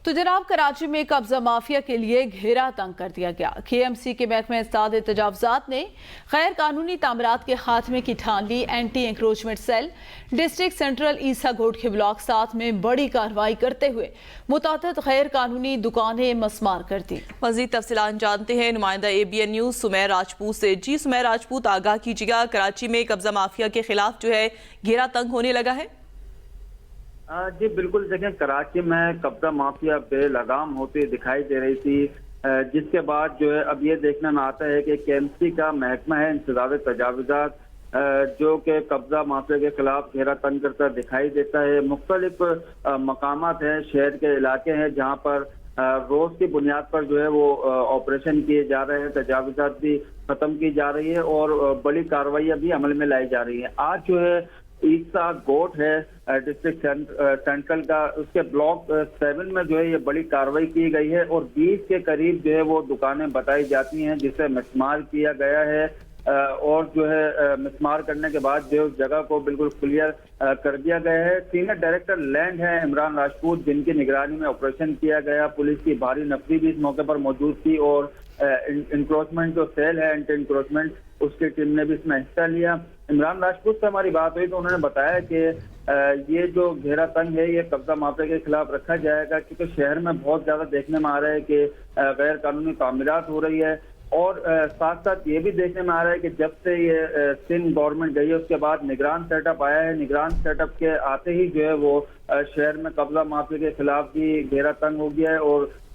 तो जनाब, कराची में कब्जा माफिया के लिए घेरा तंग कर दिया गया। KMC के महकमे इस्ताद तजावजात ने गैर कानूनी तामीरात के खात्मे की ठान ली। Anti encroachment cell district central ईसा गोट के ब्लॉक 7 में बड़ी कार्रवाई करते हुए मुतादिद गैर कानूनी दुकानें मस्मार कर दी। मजीद तफसीलात जानते हैं नुमाइंदा ABN न्यूज़ सुमैर राजपूत से। जी सुमैर राजपूत, आगाह कीजिएगा, कराची में कब्जा माफिया के खिलाफ जो है घेरा तंग होने लगा है। जी बिल्कुल, देखें कराची में कब्जा माफिया बेलगाम होती दिखाई दे रही थी, जिसके बाद जो है अब ये देखने में आता है कि KMC का महकमा है इंसदाद तजावुजात जो कि कब्जा माफिया के खिलाफ घेरा तंग करता दिखाई देता है। मुख्तलिफ मकामात हैं, शहर के इलाके हैं जहाँ पर रोज की बुनियाद पर जो है वो ऑपरेशन किए जा रहे हैं, तजावुजात भी खत्म की जा रही है और बड़ी कार्रवाई भी अमल में लाई जा रही है। आज जो है ईसा गोट है डिस्ट्रिक्ट सेंट्रल का, उसके ब्लॉक 7 में जो है ये बड़ी कार्रवाई की गई है और 20 के करीब जो है वो दुकानें बताई जाती हैं जिसे मिसमार किया गया है और जो है मिसमार करने के बाद जो उस जगह को बिल्कुल क्लियर कर दिया गया है। सीनियर डायरेक्टर लैंड है इमरान राजपूत, जिनकी निगरानी में ऑपरेशन किया गया। पुलिस की भारी नफरी भी इस मौके पर मौजूद थी और इंक्रोचमेंट जो सेल है एंटी इंक्रोचमेंट, उसकी टीम ने भी इसमें हिस्सा लिया। इमरान राजपूत से हमारी बात हुई तो उन्होंने बताया कि ये जो घेरा तंग है ये कब्जा माफिया के खिलाफ रखा जाएगा, क्योंकि शहर में बहुत ज्यादा देखने में आ रहा है कि गैर कानूनी तामीरात हो रही है और साथ साथ ये भी देखने में आ रहा है कि जब से ये सिंध गवर्नमेंट गई है उसके बाद निगरान सेटअप आया है। निगरान सेटअप के आते ही जो है वो शहर में कब्जा माफिया के खिलाफ भी घेरा तंग हो गया है और